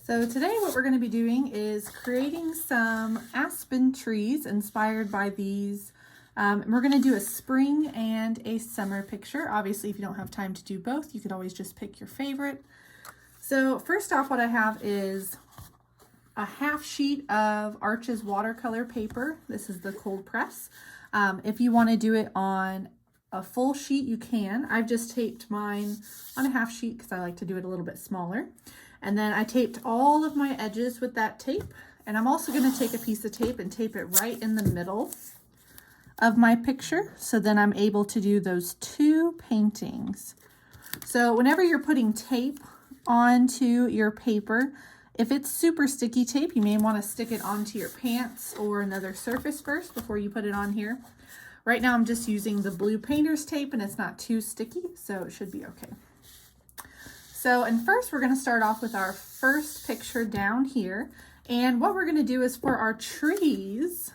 So today what we're going to be doing is creating some aspen trees inspired by these. We're going to do a spring and a summer picture. Obviously, if you don't have time to do both, you could always just pick your favorite. So first off, what I have is a half sheet of Arches watercolor paper. This is the cold press. If you want to do it on a full sheet, you can. I've just taped mine on a half sheet because I like to do it a little bit smaller. And then I taped all of my edges with that tape. And I'm also going to take a piece of tape and tape it right in the middle of my picture. So then I'm able to do those two paintings. So whenever you're putting tape onto your paper, if it's super sticky tape, you may want to stick it onto your pants or another surface first before you put it on here. Right now I'm just using the blue painter's tape and it's not too sticky, so it should be okay. So, and first we're going to start off with our first picture down here. And what we're going to do is for our trees,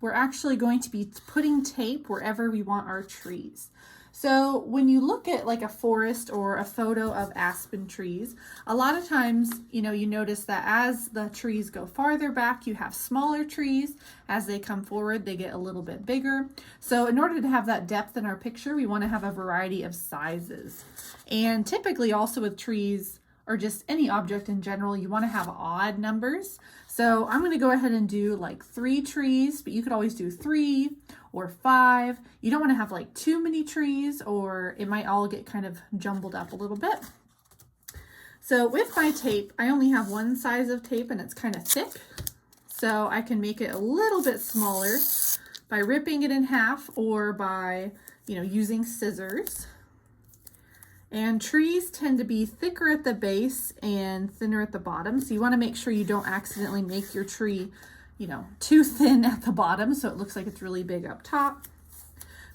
we're actually going to be putting tape wherever we want our trees. So when you look at like a forest or a photo of aspen trees, a lot of times, you notice that as the trees go farther back, you have smaller trees. As they come forward, they get a little bit bigger. So in order to have that depth in our picture, we want to have a variety of sizes. And typically also with trees, or just any object in general, you want to have odd numbers. So I'm going to go ahead and do like 3 trees, but you could always do 3 or 5. You don't want to have like too many trees or it might all get kind of jumbled up a little bit. So with my tape, I only have one size of tape and it's kind of thick. So I can make it a little bit smaller by ripping it in half or by, using scissors. And trees tend to be thicker at the base and thinner at the bottom. So you want to make sure you don't accidentally make your tree, too thin at the bottom so it looks like it's really big up top.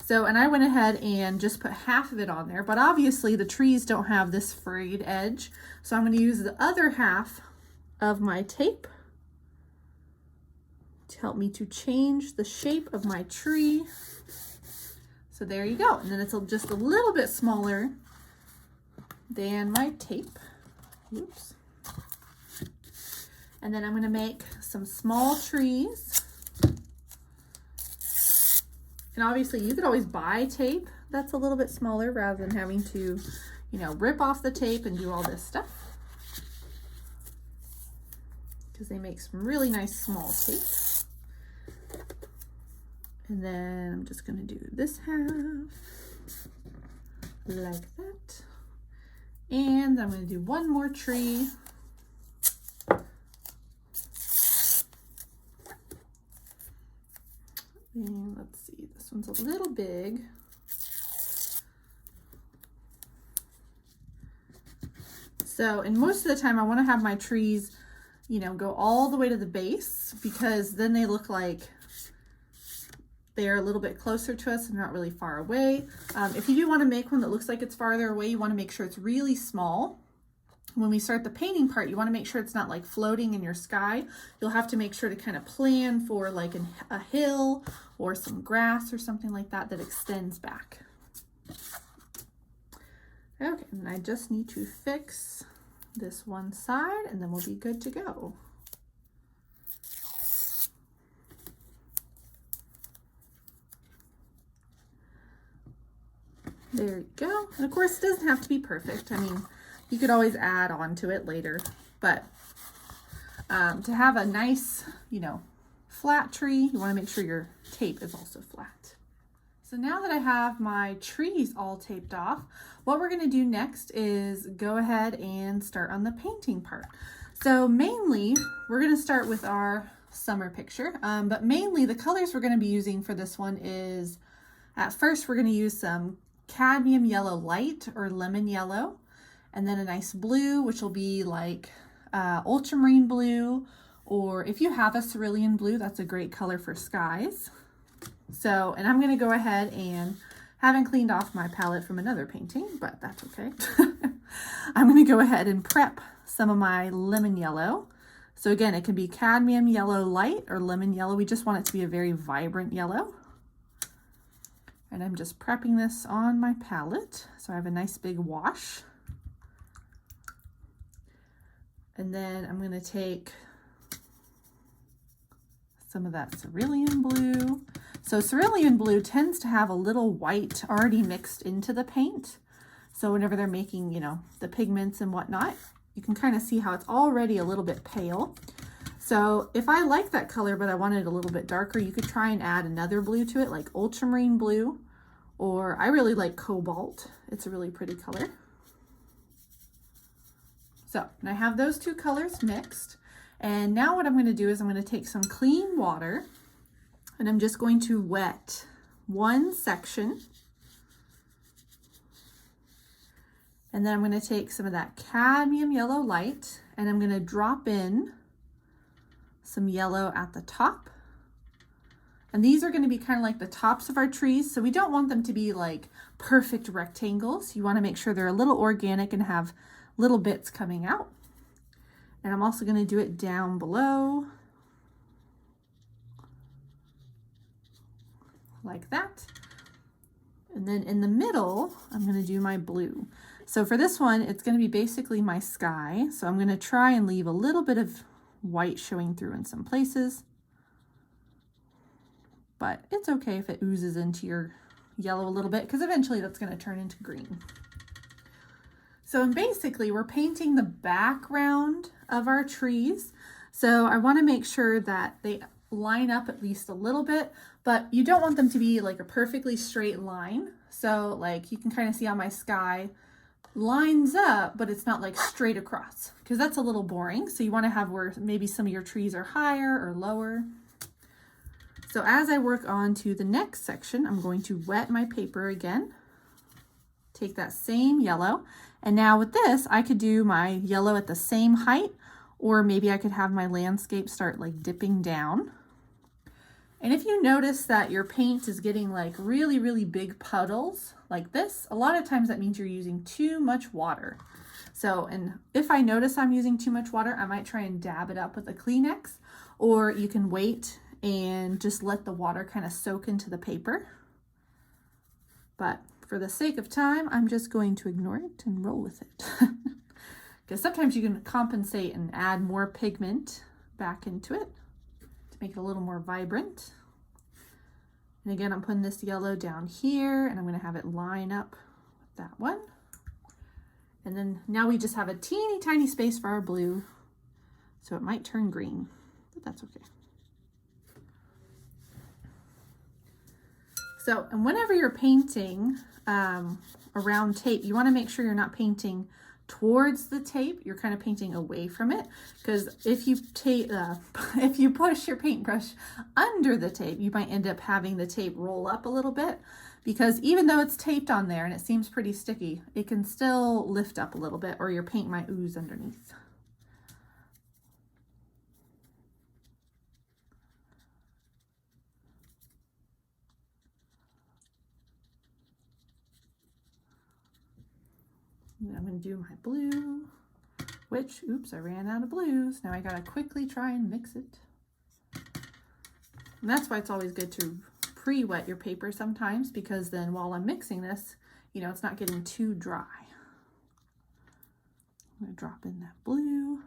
So, and I went ahead and just put half of it on there, but obviously the trees don't have this frayed edge. So I'm going to use the other half of my tape to help me to change the shape of my tree. So there you go. And then it's just a little bit smaller than my tape. Oops. And then I'm going to make some small trees. And obviously you could always buy tape that's a little bit smaller rather than having to, rip off the tape and do all this stuff. Because they make some really nice small tape. And then I'm just going to do this half like that. And I'm going to do one more tree. And let's see, this one's a little big. So, and most of the time I want to have my trees, go all the way to the base because then they look like they're a little bit closer to us and not really far away. If you do want to make one that looks like it's farther away, you want to make sure it's really small. When we start the painting part, you want to make sure it's not like floating in your sky. You'll have to make sure to kind of plan for like a hill or some grass or something like that that extends back. Okay, and I just need to fix this one side and then we'll be good to go. There you go. And of course, it doesn't have to be perfect. I mean, you could always add on to it later. But to have a nice, flat tree, you want to make sure your tape is also flat. So now that I have my trees all taped off, what we're going to do next is go ahead and start on the painting part. So mainly, we're going to start with our summer picture. But mainly, the colors we're going to be using for this one is, at first, we're going to use some cadmium yellow light or lemon yellow, and then a nice blue, which will be like ultramarine blue, or if you have a cerulean blue, that's a great color for skies. So, and I'm going to go ahead and haven't cleaned off my palette from another painting, but that's okay. I'm going to go ahead and prep some of my lemon yellow. So again, it can be cadmium yellow light or lemon yellow. We just want it to be a very vibrant yellow. And I'm just prepping this on my palette. So I have a nice big wash. And then I'm going to take some of that cerulean blue. So cerulean blue tends to have a little white already mixed into the paint. So whenever they're making, you know, the pigments and whatnot, you can kind of see how it's already a little bit pale. So if I like that color, but I want it a little bit darker, you could try and add another blue to it, like ultramarine blue, or I really like cobalt. It's a really pretty color. So, and I have those two colors mixed. And now what I'm going to do is I'm going to take some clean water and I'm just going to wet one section. And then I'm going to take some of that cadmium yellow light and I'm going to drop in some yellow at the top. And these are going to be kind of like the tops of our trees. So we don't want them to be like perfect rectangles. You want to make sure they're a little organic and have little bits coming out. And I'm also going to do it down below like that. And then in the middle, I'm going to do my blue. So for this one, it's going to be basically my sky. So I'm going to try and leave a little bit of white showing through in some places. But it's okay if it oozes into your yellow a little bit, because eventually that's going to turn into green. So basically we're painting the background of our trees. So I want to make sure that they line up at least a little bit, but you don't want them to be like a perfectly straight line. So like you can kind of see how my sky lines up, but it's not like straight across, because that's a little boring. So you want to have where maybe some of your trees are higher or lower. So as I work on to the next section, I'm going to wet my paper again. Take that same yellow. And now with this, I could do my yellow at the same height, or maybe I could have my landscape start like dipping down. And if you notice that your paint is getting like really, really big puddles like this, a lot of times that means you're using too much water. So, and if I notice I'm using too much water, I might try and dab it up with a Kleenex, or you can wait and just let the water kind of soak into the paper. But for the sake of time, I'm just going to ignore it and roll with it. Because sometimes you can compensate and add more pigment back into it to make it a little more vibrant. And again, I'm putting this yellow down here and I'm going to have it line up with that one. And then now we just have a teeny tiny space for our blue. So it might turn green, but that's okay. So, and whenever you're painting around tape, you want to make sure you're not painting towards the tape. You're kind of painting away from it, because if you push your paintbrush under the tape, you might end up having the tape roll up a little bit, because even though it's taped on there and it seems pretty sticky, it can still lift up a little bit, or your paint might ooze underneath. And I'm going to do my blue, which, oops, I ran out of blues. Now I got to quickly try and mix it. And that's why it's always good to pre-wet your paper sometimes, because then while I'm mixing this, you know, it's not getting too dry. I'm going to drop in that blue.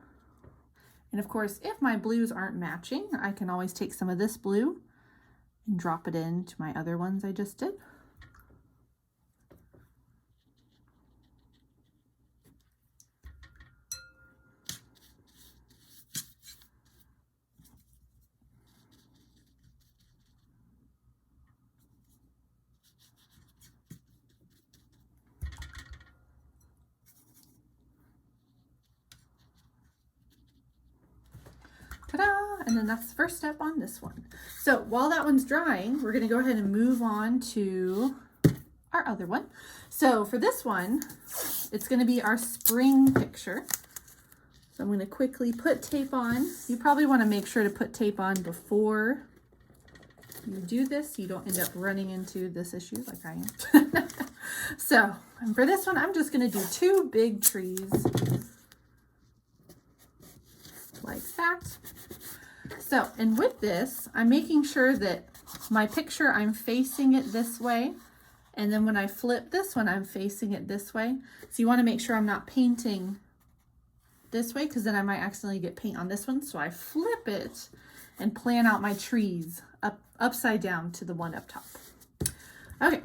And of course, if my blues aren't matching, I can always take some of this blue and drop it into my other ones I just did. Ta-da! And then that's the first step on this one. So while that one's drying, we're going to go ahead and move on to our other one. So for this one, it's going to be our spring picture. So I'm going to quickly put tape on. You probably want to make sure to put tape on before you do this, so you don't end up running into this issue like I am. So, and for this one, I'm just going to do two big trees like that. So, and with this, I'm making sure that my picture, I'm facing it this way. And then when I flip this one, I'm facing it this way. So you want to make sure I'm not painting this way because then I might accidentally get paint on this one. So I flip it and plan out my trees upside down to the one up top. Okay,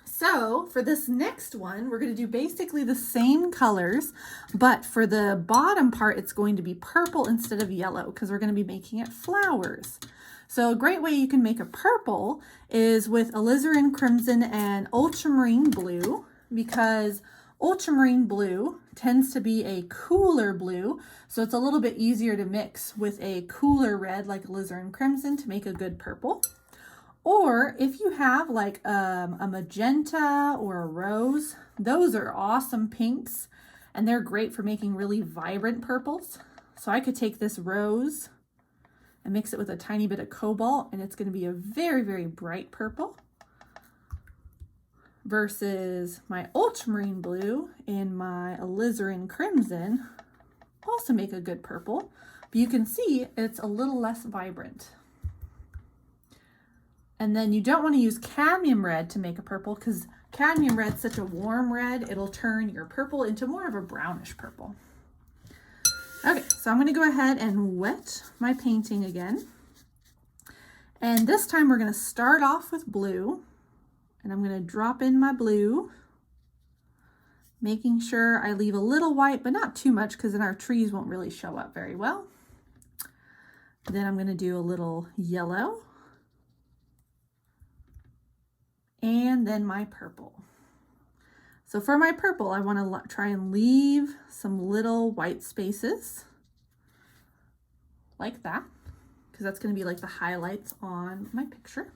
so for this next one, we're going to do basically the same colors, but for the bottom part, it's going to be purple instead of yellow because we're going to be making it flowers. So a great way you can make a purple is with alizarin crimson and ultramarine blue, because ultramarine blue tends to be a cooler blue, so it's a little bit easier to mix with a cooler red like alizarin crimson to make a good purple. Or if you have like a magenta or a rose, those are awesome pinks and they're great for making really vibrant purples. So I could take this rose and mix it with a tiny bit of cobalt and it's going to be a very, very bright purple. Versus my ultramarine blue and my alizarin crimson also make a good purple, but you can see it's a little less vibrant. And then you don't want to use cadmium red to make a purple because cadmium red is such a warm red, it'll turn your purple into more of a brownish purple. Okay, so I'm going to go ahead and wet my painting again. And this time we're going to start off with blue. And I'm going to drop in my blue, making sure I leave a little white, but not too much because then our trees won't really show up very well. Then I'm going to do a little yellow. And then my purple. So for my purple, I want to try and leave some little white spaces like that, because that's going to be like the highlights on my picture.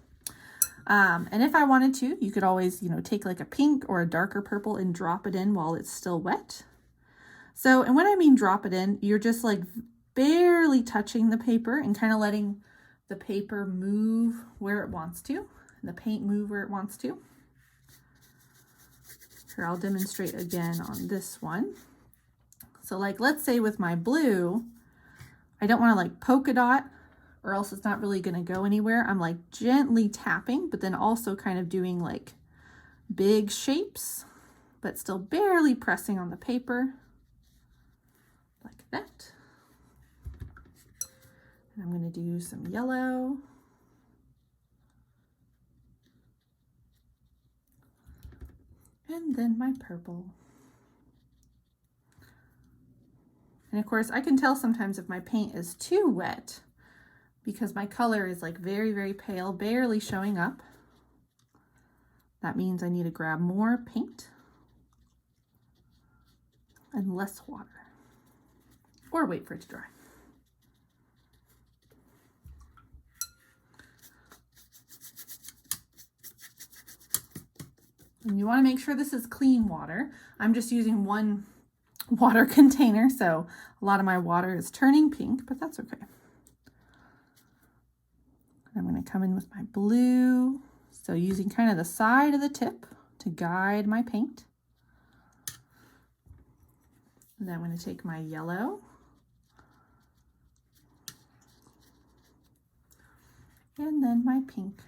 And if I wanted to, you could always, take like a pink or a darker purple and drop it in while it's still wet. So, and when I mean drop it in, you're just like barely touching the paper and kind of letting the paper move where it wants to. The paint move where it wants to. Here, I'll demonstrate again on this one. So like, let's say with my blue, I don't want to like polka dot or else it's not really going to go anywhere. I'm like gently tapping, but then also kind of doing like big shapes, but still barely pressing on the paper like that. And I'm going to do some yellow. And then my purple. And of course, I can tell sometimes if my paint is too wet because my color is like very, very pale, barely showing up. That means I need to grab more paint and less water, or wait for it to dry. And you want to make sure this is clean water. I'm just using one water container, so a lot of my water is turning pink, but that's okay. I'm going to come in with my blue, so using kind of the side of the tip to guide my paint. And then I'm going to take my yellow and then my pink.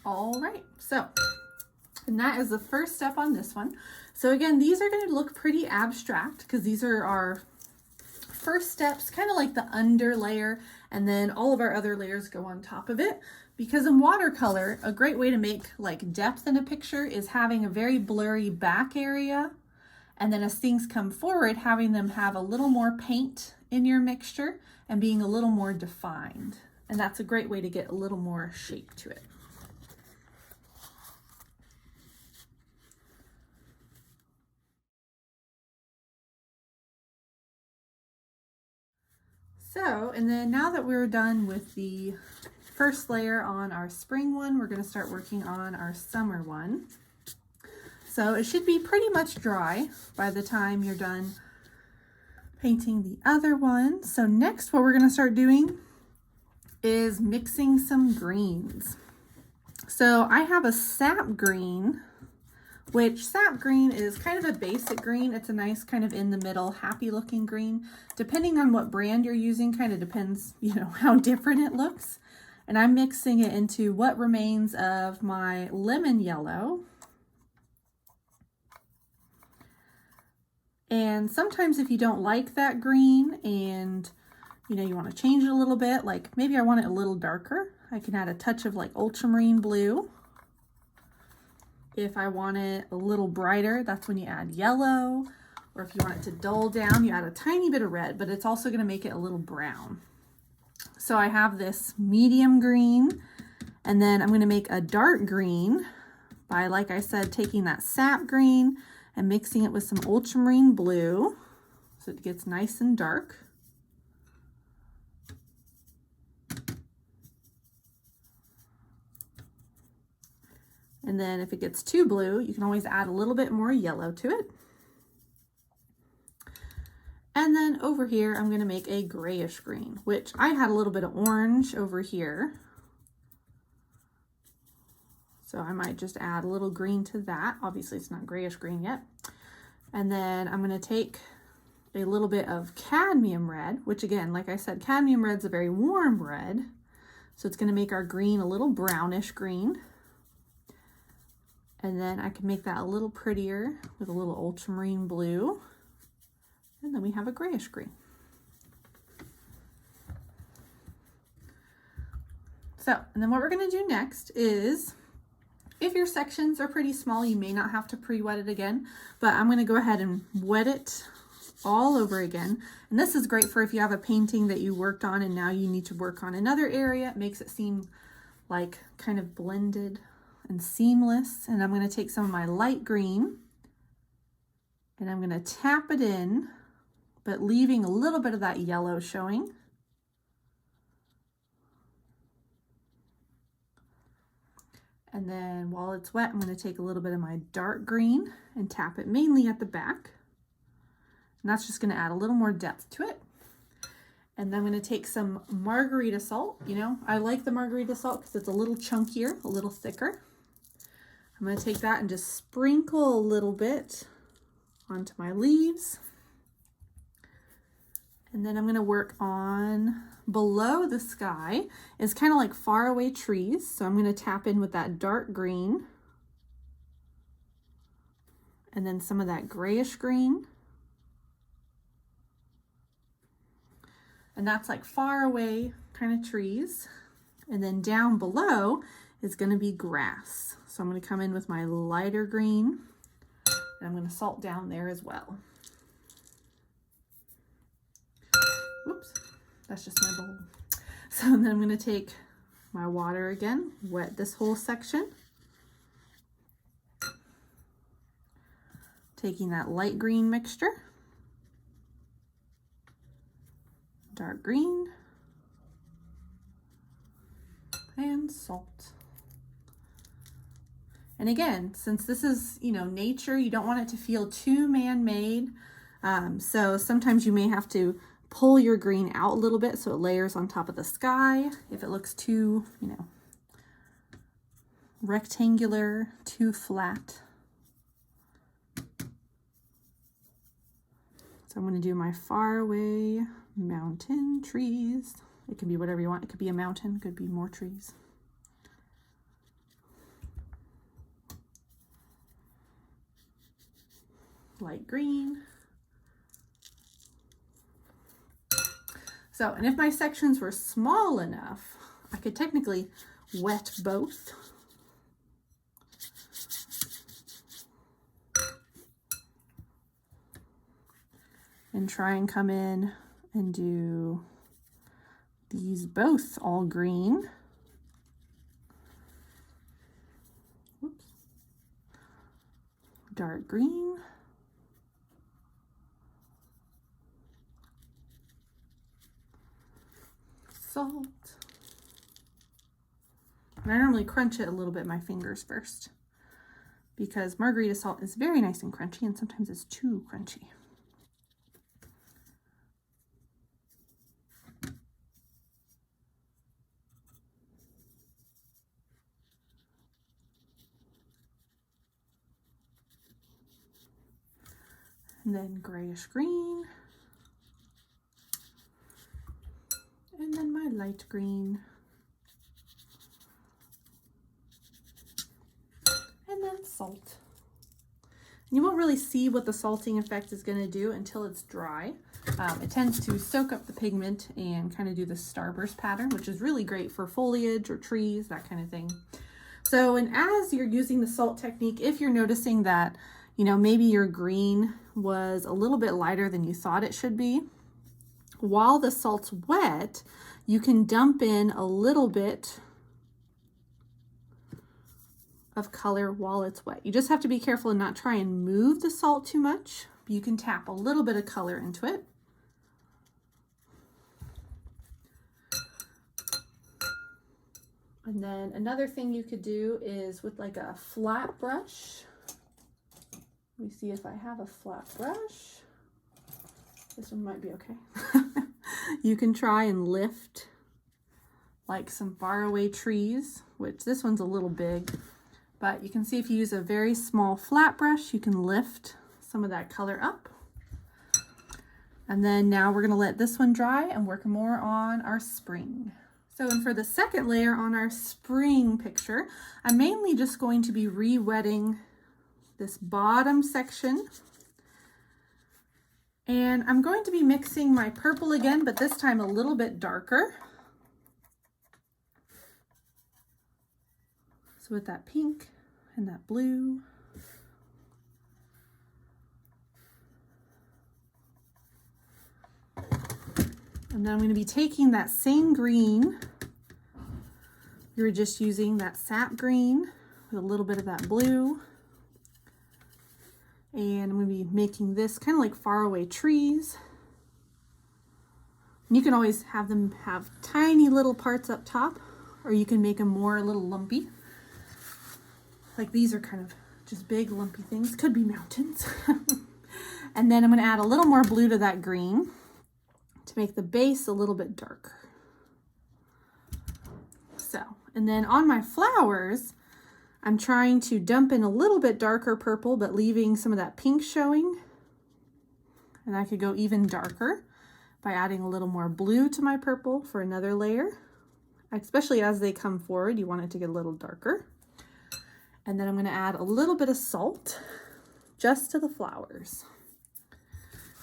All right, and that is the first step on this one. So again, these are going to look pretty abstract because these are our first steps, kind of like the under layer, and then all of our other layers go on top of it. Because in watercolor, a great way to make like depth in a picture is having a very blurry back area, and then as things come forward, having them have a little more paint in your mixture and being a little more defined. And that's a great way to get a little more shape to it. So, and then now that we're done with the first layer on our spring one, we're going to start working on our summer one. So it should be pretty much dry by the time you're done painting the other one. So next, what we're going to start doing is mixing some greens. So I have a sap green, which sap green is kind of a basic green. It's a nice kind of in the middle, happy looking green. Depending on what brand you're using, kind of depends, how different it looks. And I'm mixing it into what remains of my lemon yellow And sometimes if you don't like that green and you want to change it a little bit, like maybe I want it a little darker, I can add a touch of like ultramarine blue. If I want it a little brighter, that's when you add yellow. Or if you want it to dull down, you add a tiny bit of red, but it's also going to make it a little brown. So I have this medium green, and then I'm going to make a dark green by, like I said, taking that sap green and mixing it with some ultramarine blue so it gets nice and dark. And then if it gets too blue, you can always add a little bit more yellow to it. And then over here, I'm going to make a grayish green, which I had a little bit of orange over here. So I might just add a little green to that. Obviously it's not grayish green yet. And then I'm going to take a little bit of cadmium red, which again, like I said, cadmium red's a very warm red. So it's going to make our green a little brownish green. And then I can make that a little prettier with a little ultramarine blue. And then we have a grayish green. So, and then what we're going to do next is, if your sections are pretty small, you may not have to pre-wet it again, but I'm going to go ahead and wet it all over again. And this is great for if you have a painting that you worked on and now you need to work on another area. It makes it seem like kind of blended and seamless. And I'm going to take some of my light green and I'm going to tap it in, but leaving a little bit of that yellow showing. And then while it's wet, I'm going to take a little bit of my dark green and tap it mainly at the back. And that's just going to add a little more depth to it. And then I'm going to take some margarita salt. I like the margarita salt because it's a little chunkier, a little thicker. I'm going to take that and just sprinkle a little bit onto my leaves. And then I'm going to work on below the sky. It's kind of like far away trees. So I'm going to tap in with that dark green. And then some of that grayish green. And that's like far away kind of trees. And then down below is going to be grass. So I'm going to come in with my lighter green. And I'm going to salt down there as well. Whoops, that's just my bowl. So then I'm going to take my water again, wet this whole section. Taking that light green mixture, dark green, and salt. And again, since this is, nature, you don't want it to feel too man-made. So sometimes you may have to pull your green out a little bit so it layers on top of the sky. If it looks too, rectangular, too flat. So I'm going to do my far away mountain trees. It can be whatever you want. It could be a mountain, it could be more trees. Light green. So, and if my sections were small enough, I could technically wet both. And try and come in and do these both all green. Whoops. Dark green. Salt. And I normally crunch it a little bit with my fingers first because margarita salt is very nice and crunchy and sometimes it's too crunchy. And then grayish green. And then my light green. And then salt. And you won't really see what the salting effect is going to do until it's dry. It tends to soak up the pigment and kind of do the starburst pattern, which is really great for foliage or trees, that kind of thing. So, and as you're using the salt technique, if you're noticing that, you know, maybe your green was a little bit lighter than you thought it should be, while the salt's wet, you can dump in a little bit of color while it's wet. You just have to be careful and not try and move the salt too much. You can tap a little bit of color into it. And then another thing you could do is with like a flat brush. Let me see if I have a flat brush. This one might be okay. You can try and lift like some faraway trees, which this one's a little big, but you can see if you use a very small flat brush, you can lift some of that color up. And then now we're going to let this one dry and work more on our spring. So, and for the second layer on our spring picture, I'm mainly just going to be re-wetting this bottom section. And I'm going to be mixing my purple again, but this time a little bit darker. So with that pink and that blue. And then I'm going to be taking that same green. We were just using that sap green with a little bit of that blue. And I'm going to be making this kind of like faraway trees. And you can always have them have tiny little parts up top, or you can make them more a little lumpy. Like these are kind of just big lumpy things, could be mountains. And then I'm going to add a little more blue to that green to make the base a little bit darker. So, and then on my flowers, I'm trying to dump in a little bit darker purple, but leaving some of that pink showing. And I could go even darker by adding a little more blue to my purple for another layer. Especially as they come forward, you want it to get a little darker. And then I'm going to add a little bit of salt just to the flowers.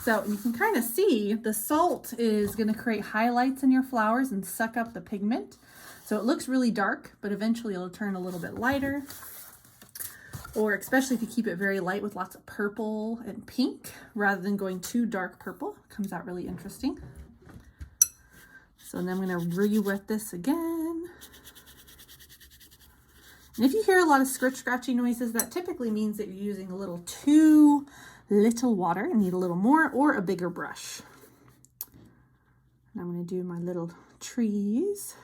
So you can kind of see the salt is going to create highlights in your flowers and suck up the pigment. So it looks really dark, but eventually it'll turn a little bit lighter. Or especially if you keep it very light with lots of purple and pink, rather than going too dark purple, it comes out really interesting. So then I'm going to re-wet this again. And if you hear a lot of scratchy noises, that typically means that you're using a little too little water and need a little more, or a bigger brush. And I'm going to do my little trees.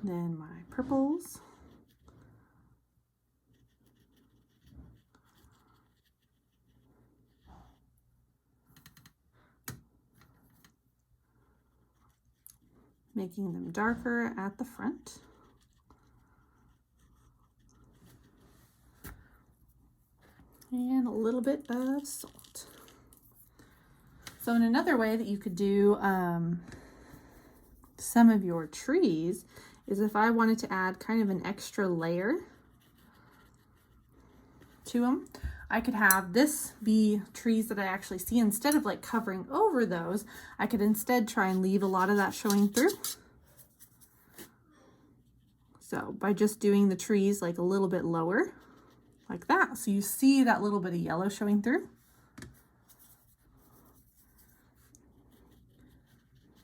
Then my purples. Making them darker at the front. And a little bit of salt. So in another way that you could do some of your trees is if I wanted to add kind of an extra layer to them, I could have this be trees that I actually see. Instead of like covering over those, I could instead try and leave a lot of that showing through. So by just doing the trees like a little bit lower, like that. So you see that little bit of yellow showing through.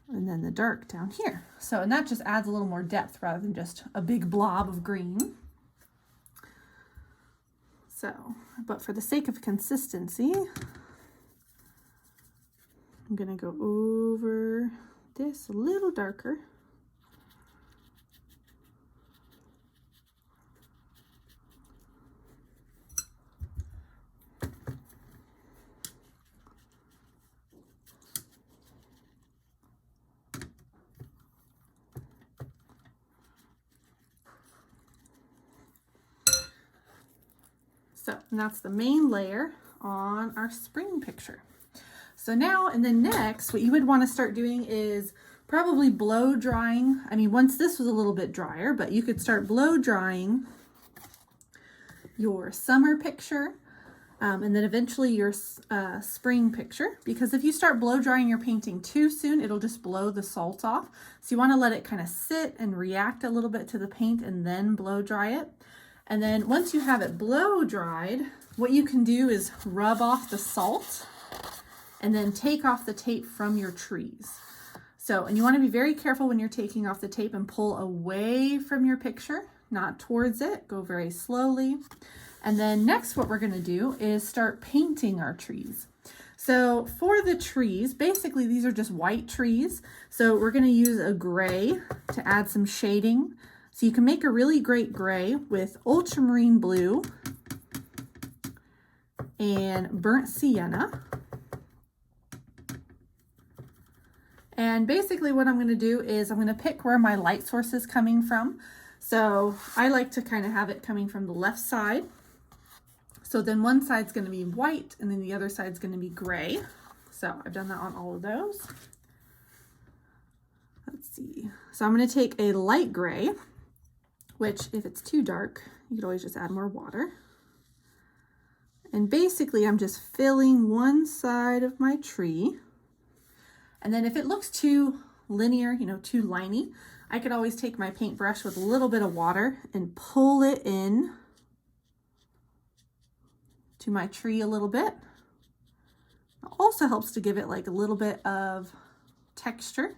And then the dark down here. So, and that just adds a little more depth rather than just a big blob of green. So, but for the sake of consistency, I'm going to go over this a little darker. So, and that's the main layer on our spring picture. So now, and then next, what you would want to start doing is probably blow drying. I mean, once this was a little bit drier, but you could start blow drying your summer picture, and then eventually your spring picture, because if you start blow drying your painting too soon, it'll just blow the salt off. So you want to let it kind of sit and react a little bit to the paint and then blow dry it. And then once you have it blow dried, what you can do is rub off the salt and then take off the tape from your trees. So, and you want to be very careful when you're taking off the tape and pull away from your picture, not towards it. Go very slowly. And then next, what we're going to do is start painting our trees. So for the trees, basically these are just white trees. So we're going to use a gray to add some shading. So you can make a really great gray with ultramarine blue and burnt sienna. And basically what I'm going to do is I'm going to pick where my light source is coming from. So I like to kind of have it coming from the left side. So then one side's going to be white and then the other side's going to be gray. So I've done that on all of those. Let's see. So I'm going to take a light gray, which if it's too dark, you could always just add more water. And basically I'm just filling one side of my tree. And then if it looks too linear, you know, too liney, I could always take my paintbrush with a little bit of water and pull it in to my tree a little bit. It also helps to give it like a little bit of texture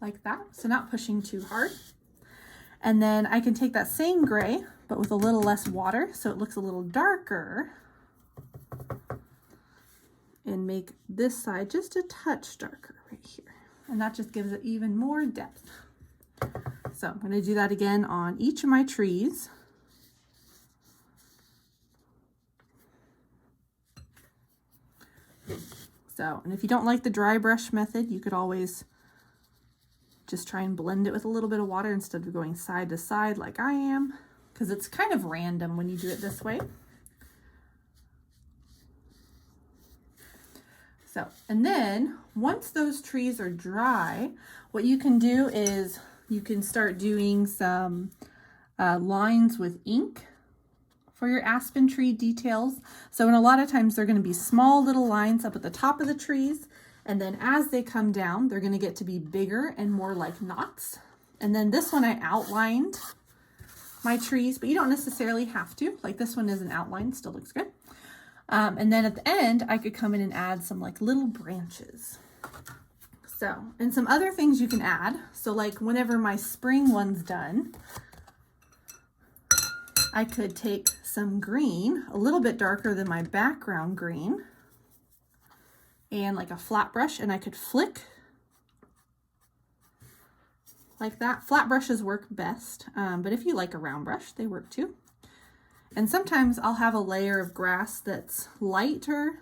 like that. So not pushing too hard. And then I can take that same gray, but with a little less water, so it looks a little darker, and make this side just a touch darker right here. And that just gives it even more depth. So I'm going to do that again on each of my trees. So, and if you don't like the dry brush method, you could always just try and blend it with a little bit of water instead of going side to side like I am, because it's kind of random when you do it this way. So, and then once those trees are dry, what you can do is you can start doing some lines with ink for your aspen tree details. So, and a lot of times they're going to be small little lines up at the top of the trees. And then as they come down, they're going to get to be bigger and more like knots. And then this one I outlined my trees, but you don't necessarily have to. Like this one isn't outlined, still looks good. And then at the end, I could come in and add some like little branches. So, and some other things you can add. So like whenever my spring one's done, I could take some green, a little bit darker than my background green, and like a flat brush, and I could flick like that. Flat brushes work best, but if you like a round brush, they work too. And sometimes I'll have a layer of grass that's lighter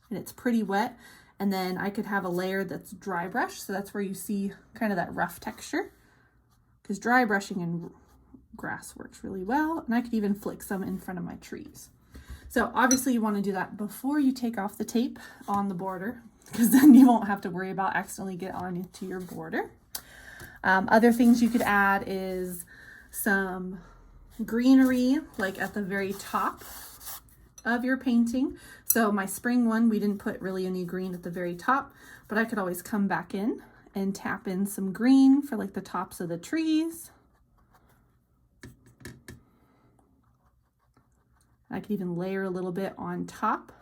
and it's pretty wet, and then I could have a layer that's dry brush, so that's where you see kind of that rough texture, because dry brushing and grass works really well. And I could even flick some in front of my trees. So obviously you want to do that before you take off the tape on the border, because then you won't have to worry about accidentally get onto your border. Other things you could add is some greenery, like at the very top of your painting. So my spring one, we didn't put really any green at the very top, but I could always come back in and tap in some green for like the tops of the trees. I could even layer a little bit on top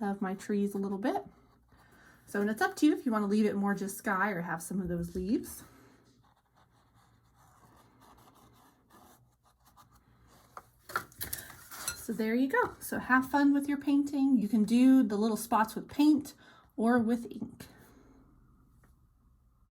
of my trees a little bit. So, and it's up to you if you want to leave it more just sky or have some of those leaves. So there you go. So have fun with your painting. You can do the little spots with paint or with ink.